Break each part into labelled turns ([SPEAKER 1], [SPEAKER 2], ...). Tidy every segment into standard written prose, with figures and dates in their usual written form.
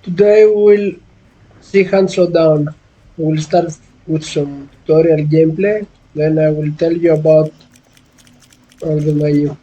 [SPEAKER 1] Today we'll see hand Showdown. We'll start with some tutorial gameplay, then I will tell you about all the menu.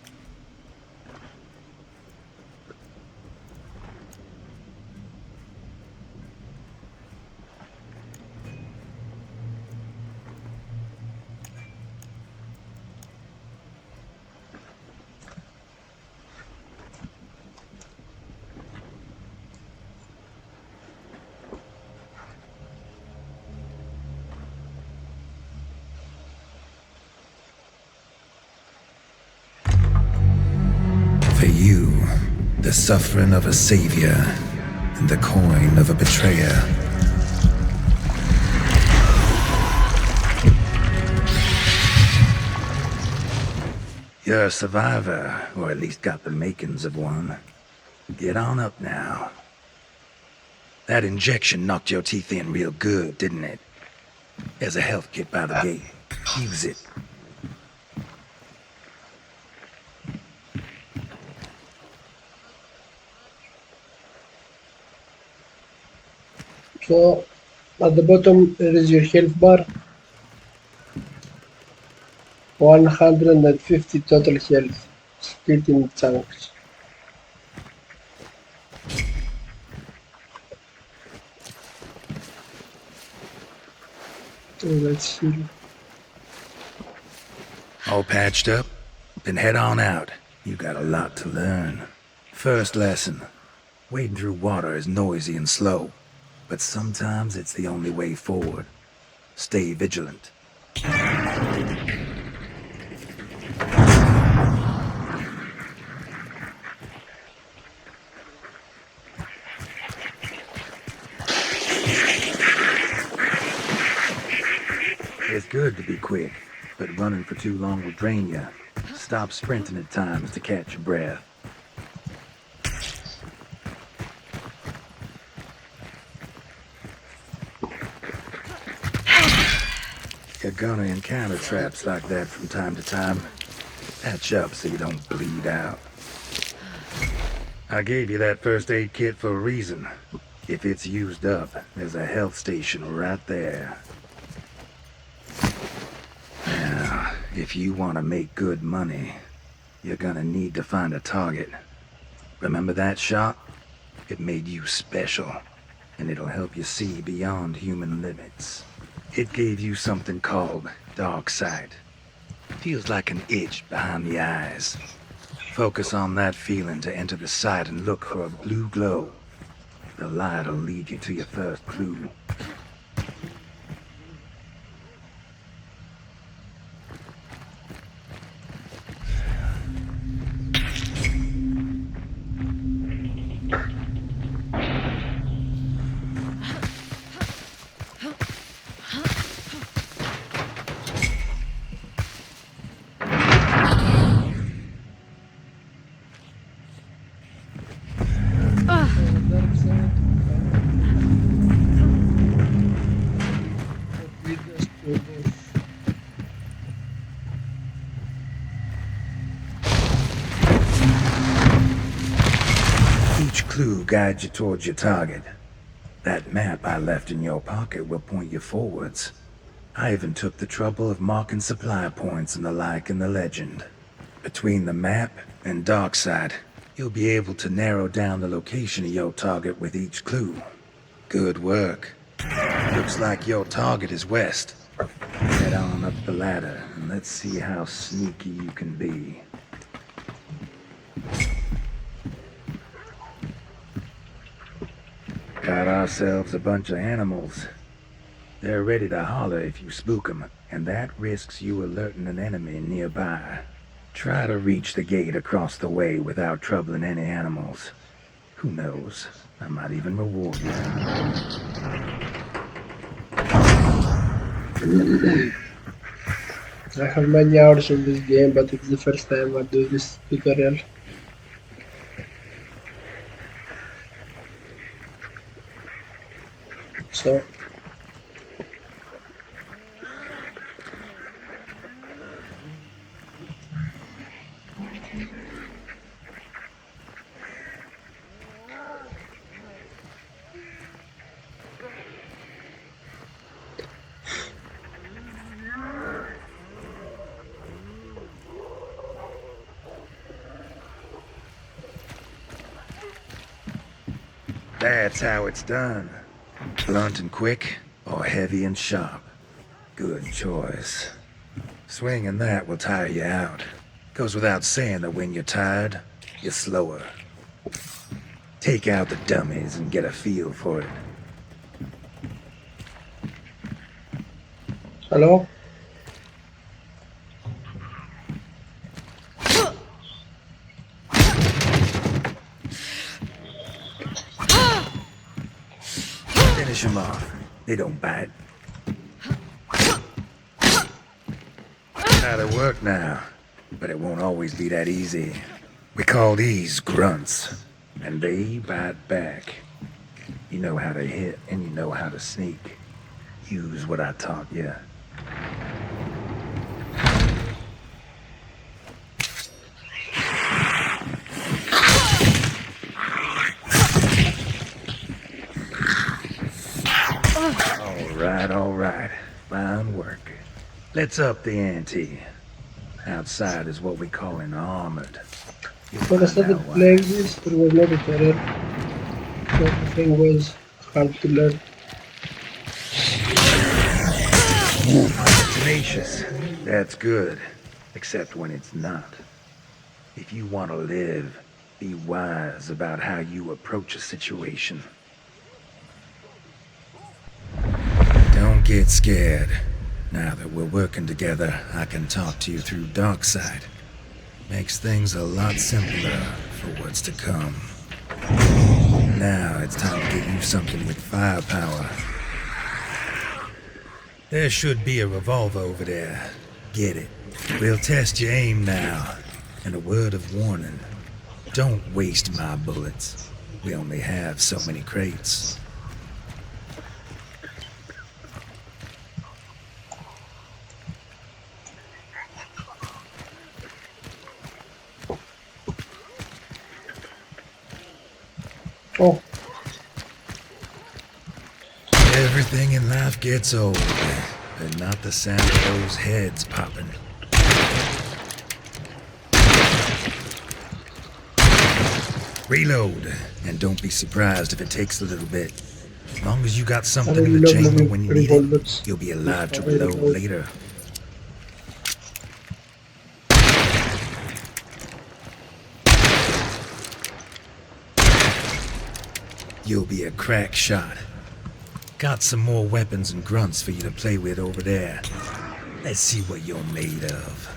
[SPEAKER 2] For you, the suffering of a savior and the coin of a betrayer. You're a survivor, or at least got the makings of one. Get on up now. That injection knocked your teeth in real good, didn't it? There's a health kit by the gate. Use it.
[SPEAKER 1] So at the bottom there is your health bar, 150 total health, split in chunks. Let's heal.
[SPEAKER 2] All patched up? Then head on out. You got a lot to learn. First lesson. Wading through water is noisy and slow, but sometimes it's the only way forward. Stay vigilant. It's good to be quick, but running for too long will drain you. Stop sprinting at times to catch your breath. You're gonna encounter traps like that from time to time. Patch up so you don't bleed out. I gave you that first aid kit for a reason. If it's used up, there's a health station right there. Now, if you want to make good money, you're gonna need to find a target. Remember that shot? It made you special, and it'll help you see beyond human limits. It gave you something called dark sight. Feels like an itch behind the eyes. Focus on that feeling to enter the sight and look for a blue glow. The light will lead you to your first clue.
[SPEAKER 1] Dark side. Lead us to a bush.
[SPEAKER 2] Each clue guides you towards your target. That map I left in your pocket will point you forwards. I even took the trouble of marking supply points and the like in the legend. Between the map and dark side, you'll be able to narrow down the location of your target with each clue. Good work. Looks like your target is west. Head on up the ladder and let's see how sneaky you can be. Got ourselves a bunch of animals. They're ready to holler if you spook 'em, and that risks you alerting an enemy nearby. Try to reach the gate across the way without troubling any animals. Who knows? I might even reward you.
[SPEAKER 1] I have many hours in this game, but it's the first time I do this tutorial. So
[SPEAKER 2] That's how it's done. Blunt and quick, or heavy and sharp. Good choice. Swinging that will tire you out. Goes without saying that when you're tired, you're slower. Take out the dummies and get a feel for it.
[SPEAKER 1] Hello?
[SPEAKER 2] Finish them off. They don't bite. How to work now, but it won't always be that easy. We call these grunts, and they bite back. You know how to hit, and you know how to sneak. Use what I taught you. All right. Fine work. Let's up the ante. Outside is what we call an armored. You'll
[SPEAKER 1] When I
[SPEAKER 2] find
[SPEAKER 1] started
[SPEAKER 2] out why.
[SPEAKER 1] playing this, there was no tutorial. So everything was hard to learn.
[SPEAKER 2] Tenacious. That's good. Except when it's not. If you want to live, be wise about how you approach a situation. Don't get scared. Now that we're working together, I can talk to you through Darkside. Makes things a lot simpler for what's to come. Now it's time to give you something with firepower. There should be a revolver over there. Get it. We'll test your aim now. And a word of warning. Don't waste my bullets. We only have so many crates.
[SPEAKER 1] Oh,
[SPEAKER 2] Everything in life gets old, but not the sound of those heads popping. Reload, and don't be surprised if it takes a little bit. As long as you got
[SPEAKER 1] I
[SPEAKER 2] something in
[SPEAKER 1] really
[SPEAKER 2] the
[SPEAKER 1] love
[SPEAKER 2] chamber
[SPEAKER 1] moving
[SPEAKER 2] when you need it,
[SPEAKER 1] revolvers.
[SPEAKER 2] you'll be alive to
[SPEAKER 1] Very
[SPEAKER 2] reload
[SPEAKER 1] cool.
[SPEAKER 2] later. You'll be a crack shot. Got some more weapons and grunts for you to play with over there. Let's see what you're made of.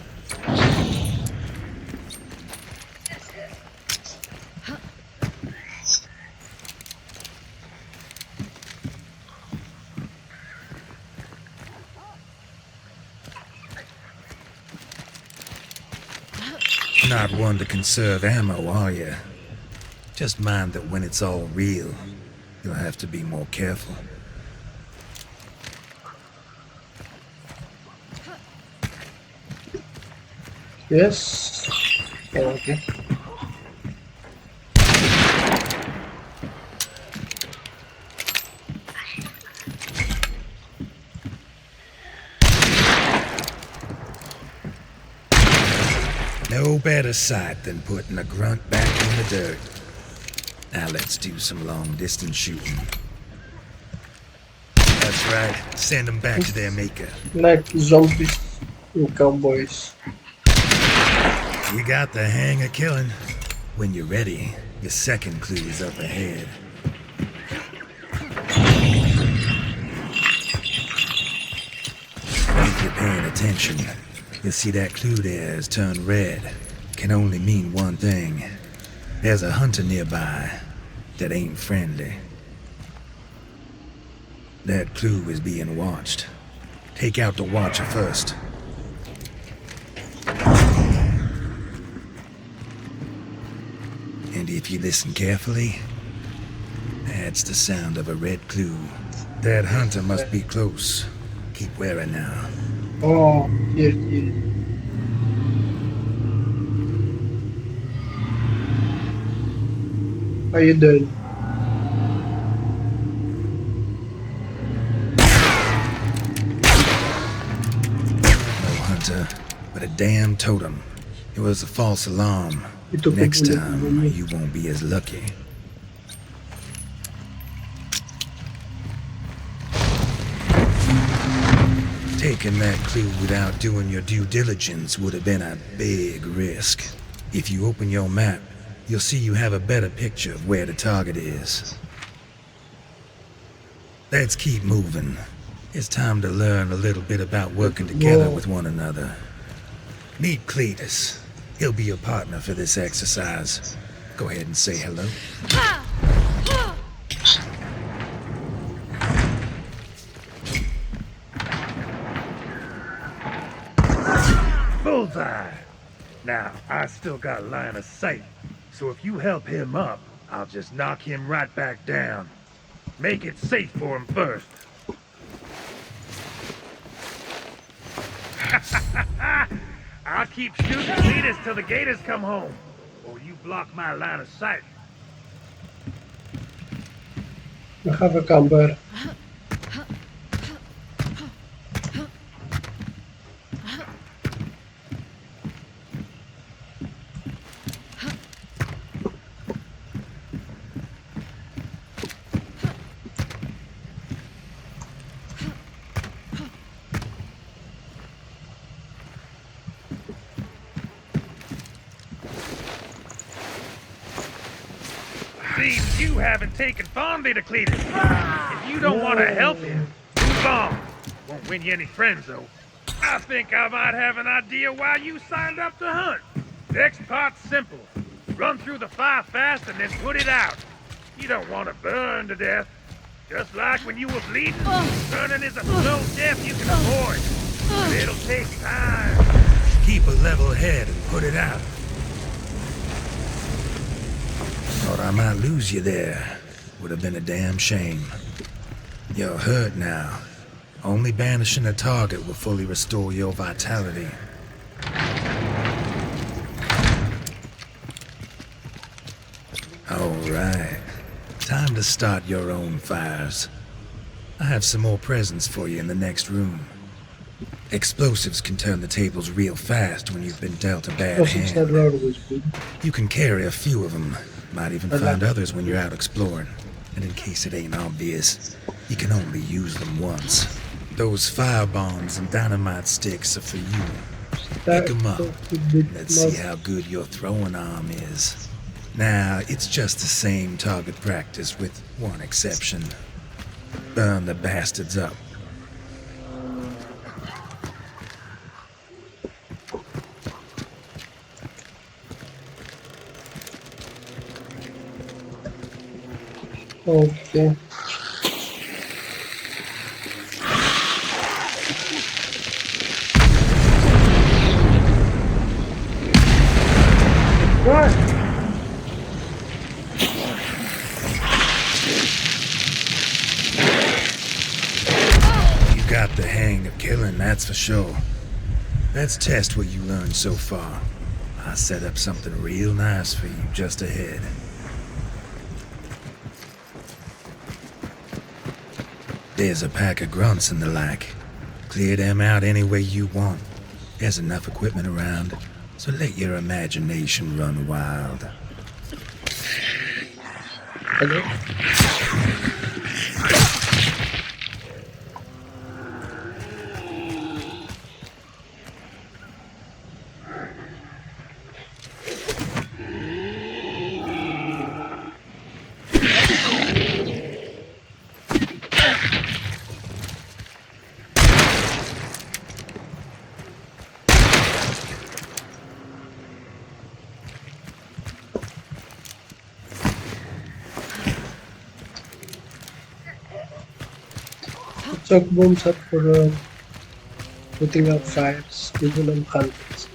[SPEAKER 2] Not one to conserve ammo, are you? Just mind that when it's all real, you'll have to be more careful.
[SPEAKER 1] Yes. Oh, okay.
[SPEAKER 2] No better sight than putting a grunt back in the dirt. Now let's do some long-distance shooting. That's right. Send them back to their maker.
[SPEAKER 1] Like zombies and cowboys.
[SPEAKER 2] You got the hang of killing. When you're ready, your second clue is up ahead. If you're paying attention, you'll see that clue there has turned red. Can only mean one thing. There's a hunter nearby that ain't friendly. That clue is being watched. Take out the watcher first. And if you listen carefully, that's the sound of a red clue. That hunter must be close. Keep wary now.
[SPEAKER 1] Oh, here. How you doing?
[SPEAKER 2] No hunter, but a damn totem. It was a false alarm.
[SPEAKER 1] You took a
[SPEAKER 2] Next
[SPEAKER 1] bullet
[SPEAKER 2] time,
[SPEAKER 1] from me.
[SPEAKER 2] you won't be as lucky. Taking that clue without doing your due diligence would have been a big risk. If you open your map, you'll see you have a better picture of where the target is. Let's keep moving. It's time to learn a little bit about working together
[SPEAKER 1] Wow.
[SPEAKER 2] with one another. Meet Cletus. He'll be your partner for this exercise. Go ahead and say hello.
[SPEAKER 3] Bullseye! Now, I still got line of sight, so if you help him up, I'll just knock him right back down. Make it safe for him first. I'll keep shooting Cletus till the gators come home, or you block my line of sight.
[SPEAKER 1] I have a camper.
[SPEAKER 3] Seems you haven't taken fondly to Cletus. If you don't want to help him, move on. Won't win you any friends, though. I think I might have an idea why you signed up to hunt. Next part's simple. Run through the fire fast and then put it out. You don't want to burn to death. Just like when you were bleeding, burning is a slow death you can avoid. But it'll take time.
[SPEAKER 2] Keep a level head and put it out. Thought I might lose you there. Would have been a damn shame. You're hurt now. Only banishing a target will fully restore your vitality. Alright. Time to start your own fires. I have some more presents for you in the next room. Explosives can turn the tables real fast when you've been dealt a bad
[SPEAKER 1] Sausage
[SPEAKER 2] hand.
[SPEAKER 1] are always good.
[SPEAKER 2] You can carry a few of them. Might even
[SPEAKER 1] I
[SPEAKER 2] find
[SPEAKER 1] like-
[SPEAKER 2] others when you're out exploring. And in case it ain't obvious, you can only use them once. Those fire bombs and dynamite sticks are for you. Pick 'em up. Let's see how good your throwing arm is. Now, it's just the same target practice with one exception. Burn the bastards up.
[SPEAKER 1] Okay. What?
[SPEAKER 2] You got the hang of killing, that's for sure. Let's test what you learned so far. I set up something real nice for you just ahead. There's a pack of grunts and the like. Clear them out any way you want. There's enough equipment around, so let your imagination run wild.
[SPEAKER 1] Hello? Chuck bombs are for putting out fires, even on hunters.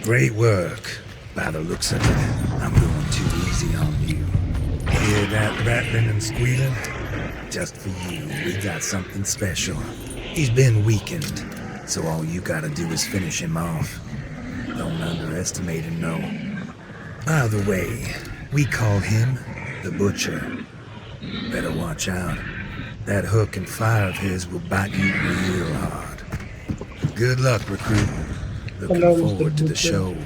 [SPEAKER 2] Great work. By the looks of it, I'm going too easy on you. Hear that rattling and squealing? Just for you, we got something special. He's been weakened, so all you gotta do is finish him off. Don't underestimate him, no. By the way, we call him the Butcher. Better watch out. That hook and fire of his will bite you real hard. Good luck, recruit. Looking
[SPEAKER 1] Hello, Mr.
[SPEAKER 2] forward to the
[SPEAKER 1] Butcher.
[SPEAKER 2] show.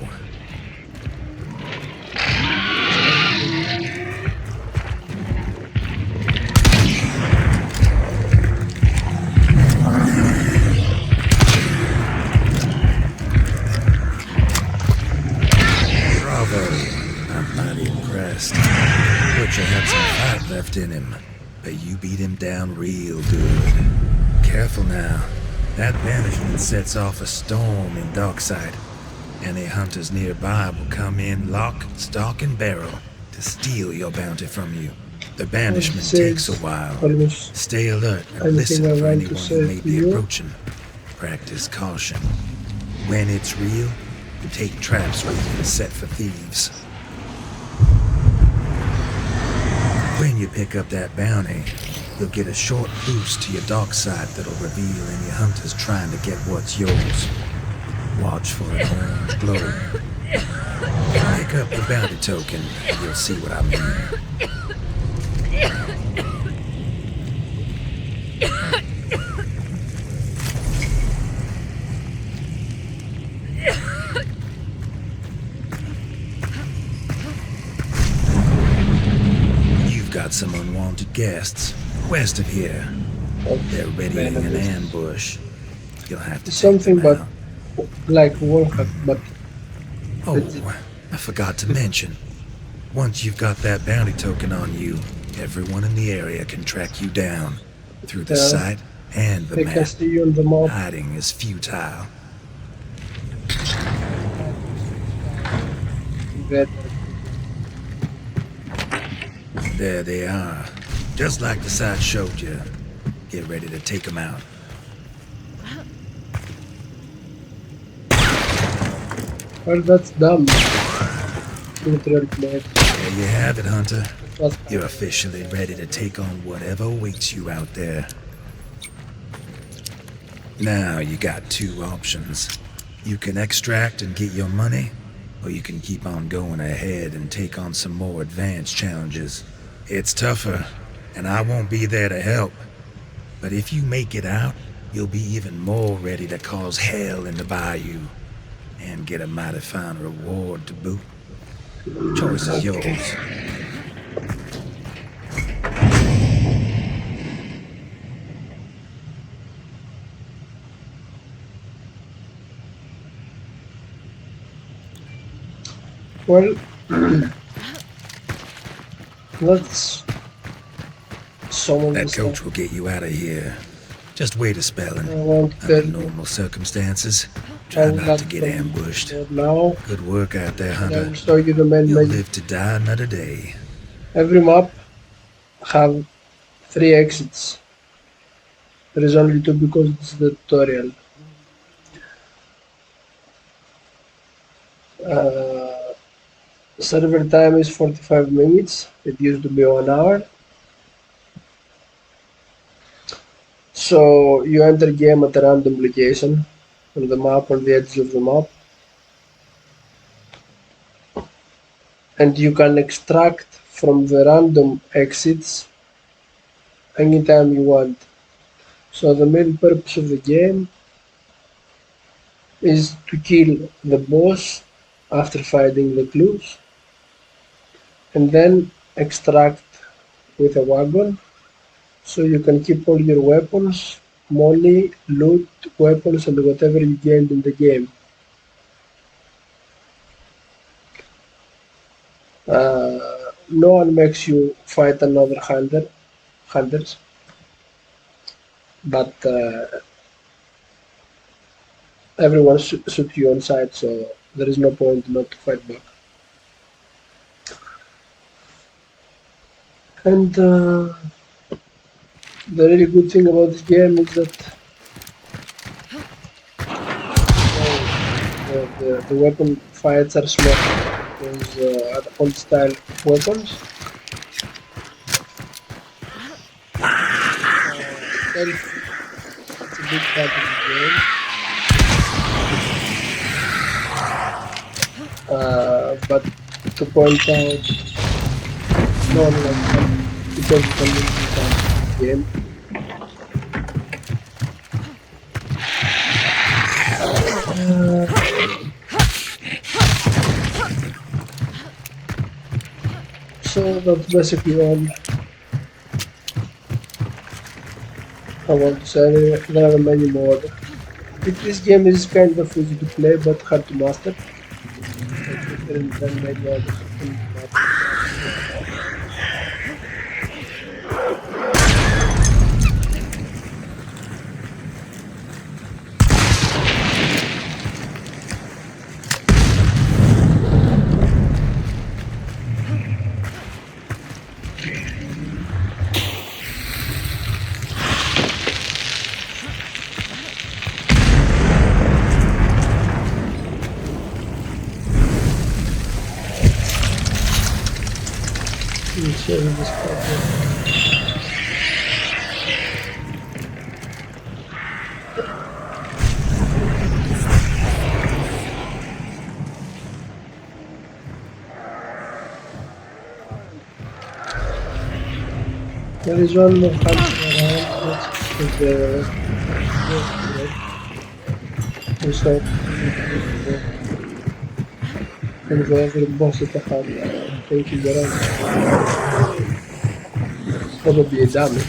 [SPEAKER 2] Bravo. I'm mighty impressed. Butcher had some fight left in him, but you beat him down real good. Careful now. That banishment sets off a storm in Dockside. Any hunters nearby will come in lock, stock, and barrel to steal your bounty from you. The banishment takes a
[SPEAKER 1] Says
[SPEAKER 2] while.
[SPEAKER 1] almost
[SPEAKER 2] Stay alert and
[SPEAKER 1] anything
[SPEAKER 2] listen
[SPEAKER 1] I
[SPEAKER 2] for
[SPEAKER 1] want to
[SPEAKER 2] anyone
[SPEAKER 1] say
[SPEAKER 2] who may
[SPEAKER 1] to
[SPEAKER 2] be
[SPEAKER 1] you.
[SPEAKER 2] approaching. Practice caution. When it's real, take traps with you set for thieves. When you pick up that bounty, you'll get a short boost to your dark side that'll reveal any hunters trying to get what's yours. Watch for an orange glow. Pick up the bounty token, and you'll see what I mean. You've got some unwanted guests west of here. They're readying an ambush. You'll have to take
[SPEAKER 1] something,
[SPEAKER 2] them
[SPEAKER 1] but
[SPEAKER 2] out.
[SPEAKER 1] like Wolfhack, but
[SPEAKER 2] Oh, I forgot to mention. Once you've got that bounty token on you, everyone in the area can track you down through the
[SPEAKER 1] Yeah.
[SPEAKER 2] site and the
[SPEAKER 1] they can
[SPEAKER 2] map.
[SPEAKER 1] see you on the map.
[SPEAKER 2] Hiding is futile.
[SPEAKER 1] That
[SPEAKER 2] There they are. Just like the site showed you. Get ready to take them out.
[SPEAKER 1] well, that's dumb. Literal play.
[SPEAKER 2] There you have it, Hunter.
[SPEAKER 1] But
[SPEAKER 2] You're officially ready to take on whatever awaits you out there. Now you got two options. You can extract and get your money, or you can keep on going ahead and take on some more advanced challenges. It's tougher, and I won't be there to help. But if you make it out, you'll be even more ready to cause hell in the bayou, and get a mighty fine reward to boot. Choice is yours.
[SPEAKER 1] well, let's summon
[SPEAKER 2] That
[SPEAKER 1] this
[SPEAKER 2] coach
[SPEAKER 1] stuff.
[SPEAKER 2] will get you out of here. Just wait a spell
[SPEAKER 1] I
[SPEAKER 2] and
[SPEAKER 1] won't tell
[SPEAKER 2] under
[SPEAKER 1] you.
[SPEAKER 2] normal circumstances,
[SPEAKER 1] I
[SPEAKER 2] try
[SPEAKER 1] will
[SPEAKER 2] not to get
[SPEAKER 1] tell you
[SPEAKER 2] ambushed.
[SPEAKER 1] for now.
[SPEAKER 2] Good work out there,
[SPEAKER 1] And I will
[SPEAKER 2] Hunter.
[SPEAKER 1] show you the main
[SPEAKER 2] You'll
[SPEAKER 1] menu.
[SPEAKER 2] live to die another day.
[SPEAKER 1] Every map have 3 exits. There is only 2 because it's the tutorial. Server time is 45 minutes. It used to be 1 hour. So you enter game at a random location on the map, on the edge of the map, and you can extract from the random exits anytime you want. So the main purpose of the game is to kill the boss after finding the clues, and then extract with a wagon, so you can keep all your weapons, money, loot, weapons, and whatever you gained in the game. No one makes you fight another hunters, but everyone shoot you on sight, so there is no point not to fight back. And the really good thing about this game is that the weapon fights are smart. Those old style weapons. Stealth, it's a big part of the game. But to point out non-like hunting because you can use this game. So that's basically all I want to say. There are many more. This game is kind of easy to play but hard to master. Like different than many others in master. Share this part. There is one more hunter around. Let's take the resort and go over the boss at the hunt. Thank you, around. Probably a damage.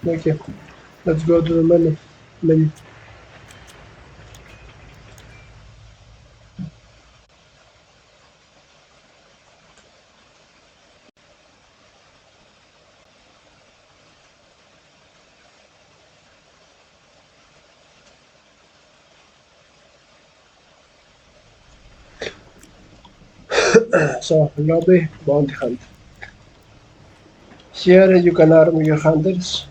[SPEAKER 1] Okay, let's go to the menu. So, lobby, bounty hunt. Here you can arm your hunters.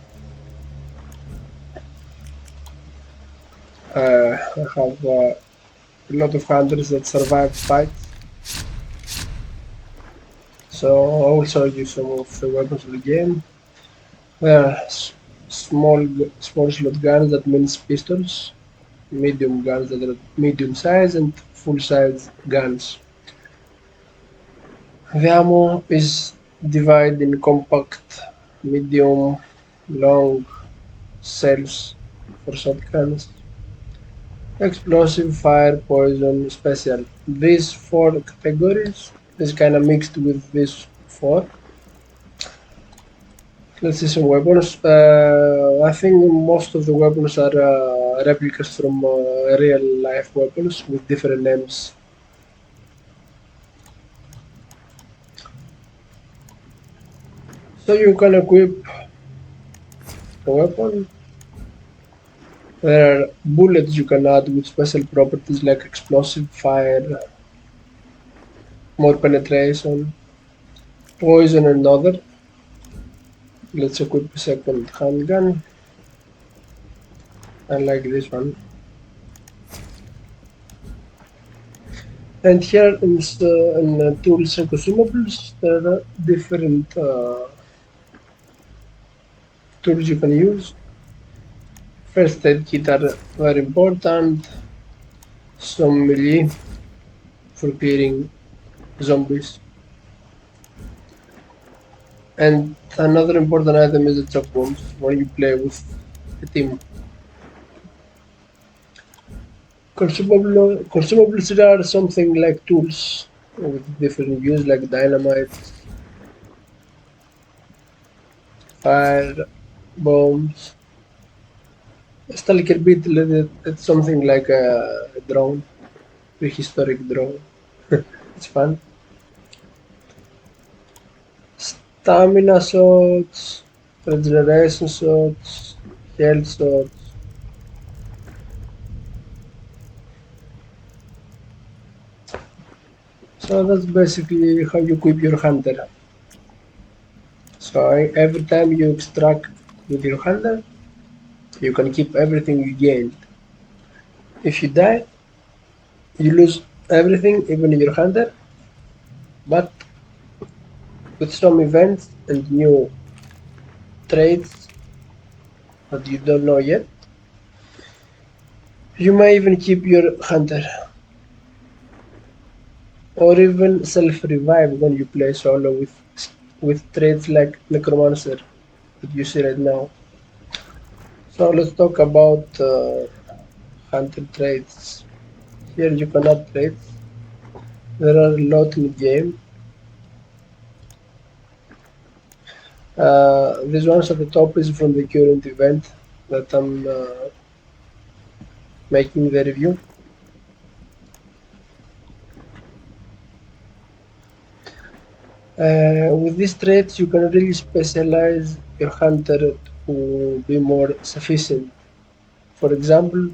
[SPEAKER 1] I have a lot of hunters that survived fights. So I will show you some of the weapons of the game. There are small slot guns, that means pistols, medium guns that are medium size, and full size guns. The ammo is divided in compact, medium, long cells for shotguns, explosive, fire, poison, special. These four categories is kind of mixed with these four. Let's see some weapons. I think most of the weapons are replicas from real life weapons with different names. So you can equip a weapon. There are bullets you can add with special properties like explosive, fire, more penetration, poison, and other. Let's equip a second handgun. I like this one. And here in tools and consumables, there are different tools you can use. First aid kit are very important. Some melee for clearing zombies. And another important item is the chop bombs when you play with a team. Consumables are something like tools with different use like dynamite, fire, bombs. Just a little bit, it's something like a drone, prehistoric drone. It's fun. Stamina shots, regeneration shots, health shots. So that's basically how you equip your hunter. So every time you extract with your hunter, you can keep everything you gained. If you die, you lose everything, even your hunter, But with some events and new traits that you don't know yet, you may even keep your hunter, or even self-revive when you play solo with traits like necromancer that you see right now. So let's talk about hunter traits. Here you can add traits. There are a lot in the game. This one at the top is from the current event that I'm making the review. With these traits, you can really specialize your hunter to be more sufficient. For example,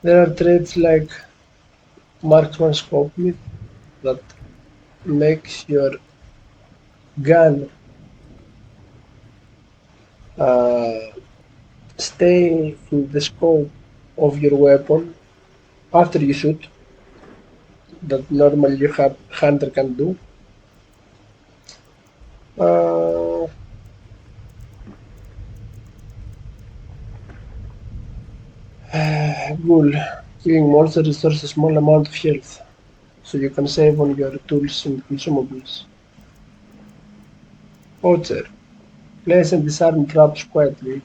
[SPEAKER 1] there are traits like marksman scope myth that makes your gun uh, stay in the scope of your weapon after you shoot that normally your hunter can do. Uh, Ghoul. Killing monsters restores a small amount of health, so you can save on your tools and consumables. Poacher. Place and disarm traps quietly.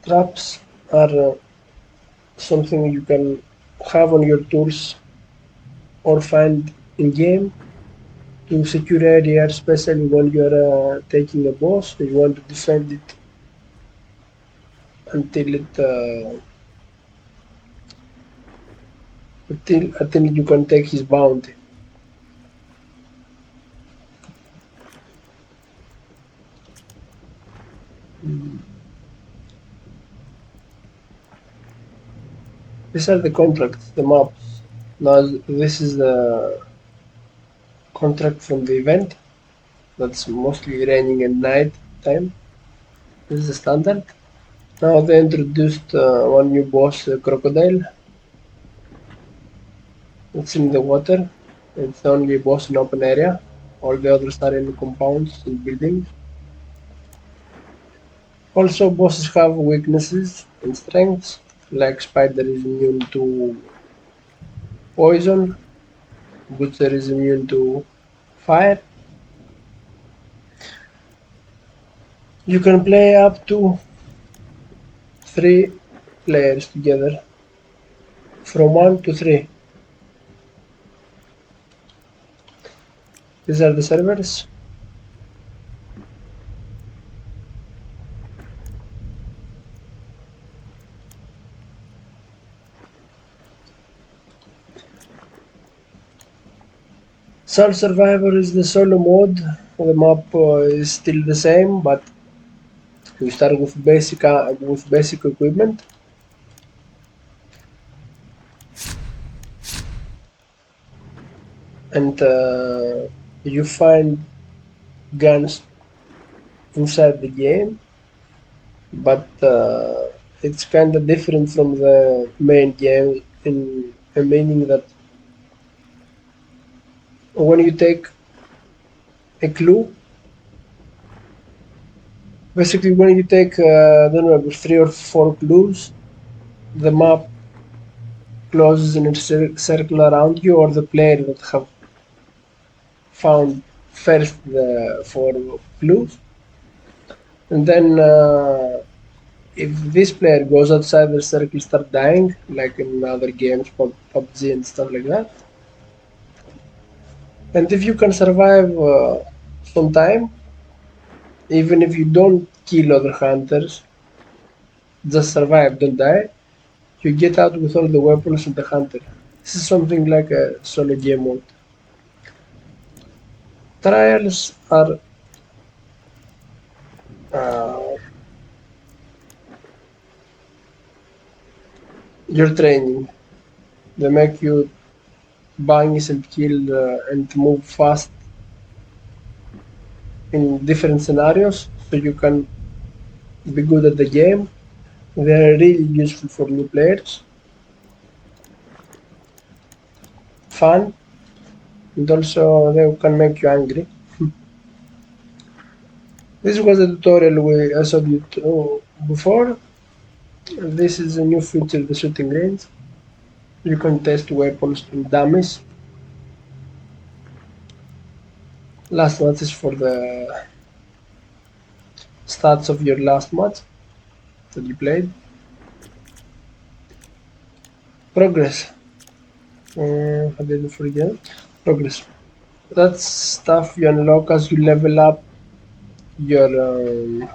[SPEAKER 1] Traps are something you can have on your tools or find in game to secure area, especially when you're taking a boss. You want to defend it until you can take his bounty. These are the contracts, the maps. Now this is the contract from the event that's mostly raining at night time. This is the standard. Now they introduced one new boss, Crocodile. It's in the water. It's the only boss in open area. All the others are in compounds and buildings. Also, bosses have weaknesses and strengths, like Spider is immune to poison, Butcher is immune to fire. You can play up to 3 players together, from 1 to 3. These are the servers. Soul Survivor is the solo mode. The map is still the same, but you start with basic equipment. And you find guns inside the game, but it's kind of different from the main game in a meaning that when you take a clue, basically when you take I don't know 3 or 4 clues, the map closes in a circle around you, or the player that have found first the 4 clues, and then if this player goes outside the circle, start dying, like in other games, PUBG and stuff like that. And if you can survive some time, even if you don't kill other hunters, just survive, don't die, you get out with all the weapons and the hunter. This is something like a solo game mode. Trials are uh, your training. They make you bunnies and kill and move fast in different scenarios so you can be good at the game. They're really useful for new players. Fun. and also they can make you angry. This was a tutorial I showed you before. This is a new feature, the shooting range. You can test weapons and dummies. Last match is for the stats of your last match that you played. Progress. I didn't forget. Progress. That's stuff you unlock as you level up your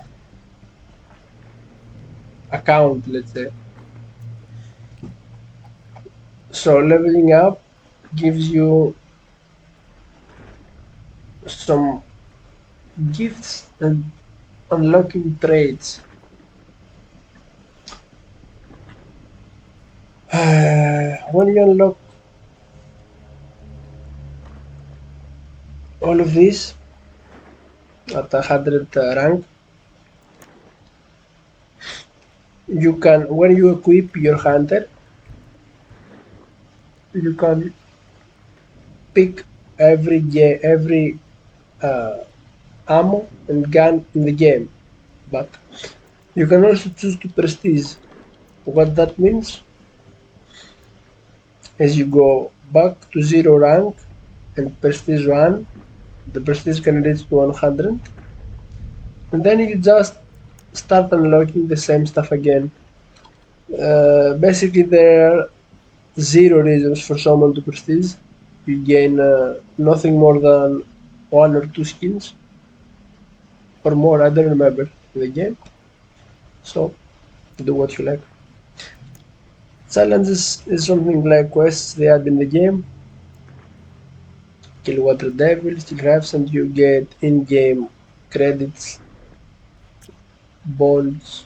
[SPEAKER 1] account, let's say. So leveling up gives you some gifts and unlocking traits. When you unlock all of this at 100 rank, you can, when you equip your hunter, you can pick every uh, ammo and gun in the game, but you can also choose to prestige. What that means is you go back to 0 rank and prestige 1. The prestige can reach to 100, and then you just start unlocking the same stuff again. Basically, there are zero reasons for someone to prestige. You gain nothing more than one or two skins or more. I don't remember in the game. So do what you like. Challenges is something like quests they add in the game. Kill water devils, kill rafts, and you get in-game credits, bonds.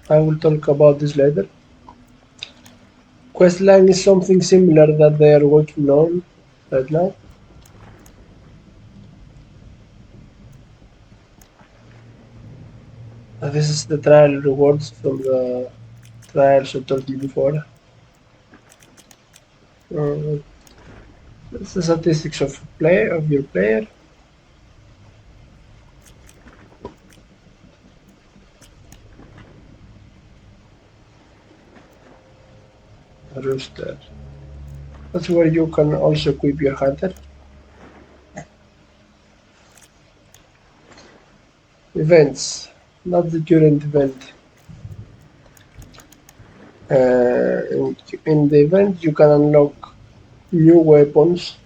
[SPEAKER 1] I will talk about this later. Questline is something similar that they are working on right now. This is the trial rewards from the trials I told you before. It's the statistics of your player. Rooster. That's where you can also equip your hunter. Events, not the current event. In the event, you can unlock new weapons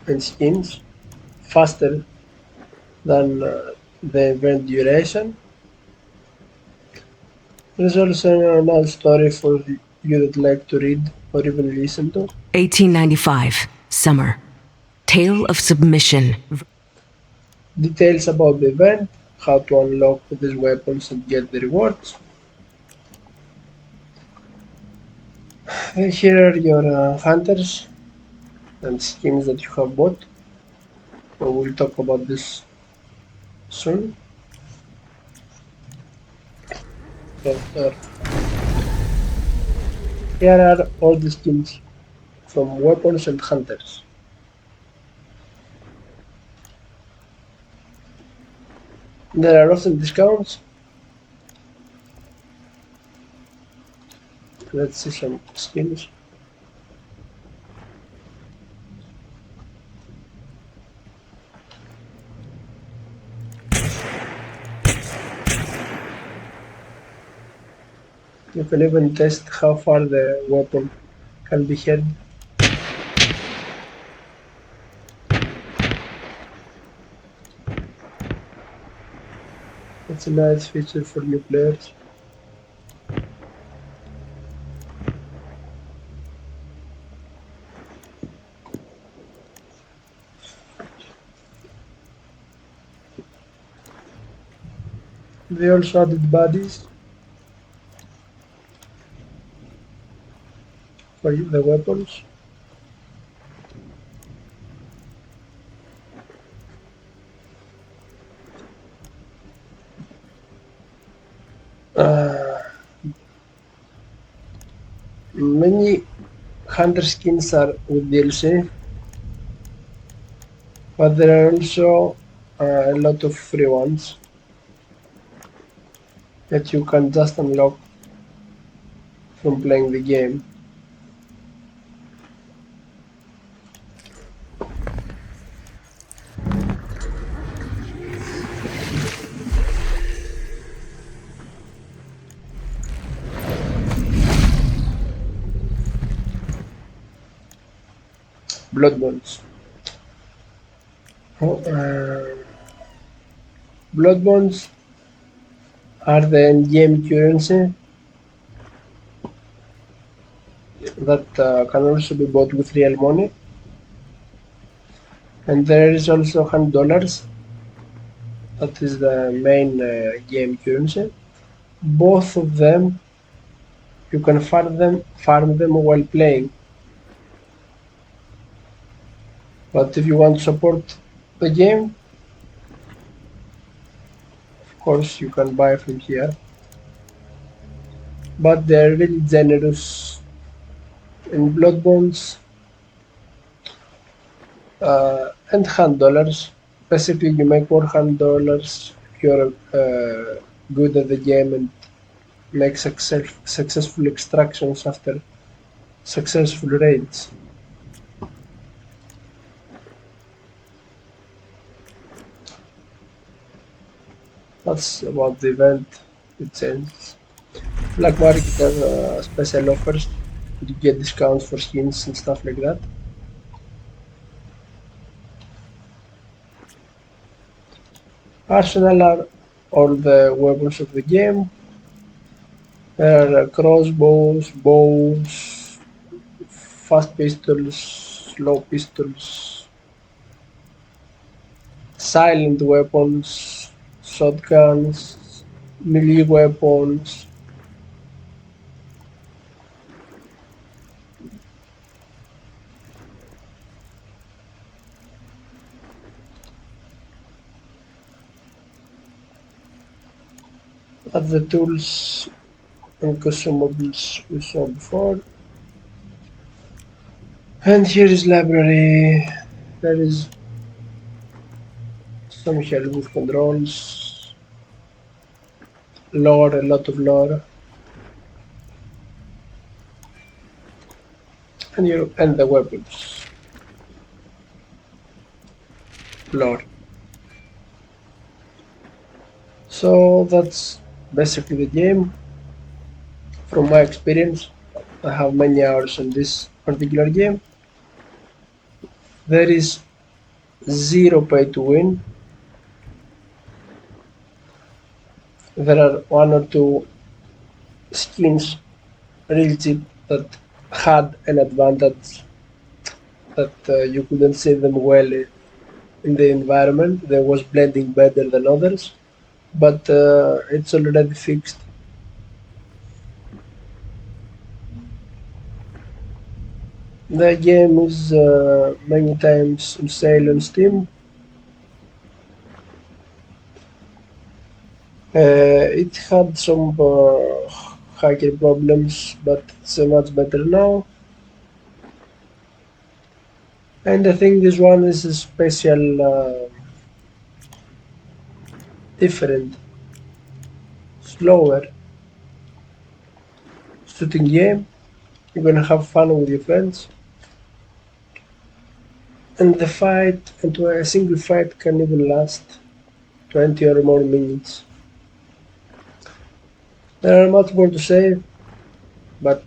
[SPEAKER 1] and skins faster than the event duration. There's also another story for you that like to read or even listen to.
[SPEAKER 4] 1895, summer. Tale of submission.
[SPEAKER 1] Details about the event, how to unlock these weapons and get the rewards. And here are your hunters and skins that you have bought. We'll talk about this soon. So, here are all the skins from weapons and hunters. There are often discounts. Let's see some skins. You can even test how far the weapon can be held. It's a nice feature for new players. They also added bodies for the weapons. Many hunter skins are with DLC, but there are also a lot of free ones that you can just unlock from playing the game. Blood bonds. Oh, blood bonds are the end-game currency that can also be bought with real money, and there is also $100 that is the main game currency. Both of them you can farm them while playing, but if you want to support the game, of course you can buy from here, but they're really generous in blood bonds and $100. Basically, you make more $100 if you're good at the game and make successful extractions after successful raids. That's about the event. It changes. Black market has special offers. You get discounts for skins and stuff like that. Arsenal are all the weapons of the game. There are crossbows, bows, fast pistols, slow pistols, silent weapons, shotguns, melee weapons. That's the tools and consumables we saw before. And here is library. There is some help with controls, lore, a lot of lore, and the weapons lore. So that's basically the game. From my experience, I have many hours on this particular game. There is zero pay to win. There are one or two skins real cheap that had an advantage that you couldn't see them well in the environment. There was blending better than others, but it's already fixed. The game is many times on sale on Steam. It had some hacker problems, but it's much better now. And I think this one is a special, different, slower shooting game. You're gonna have fun with your friends. And the fight, and a single fight can even last 20 or more minutes. There are much more to say, but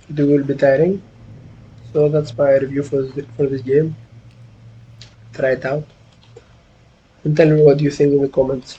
[SPEAKER 1] it will be tiring. So that's my review for this game. Try it out and tell me what you think in the comments.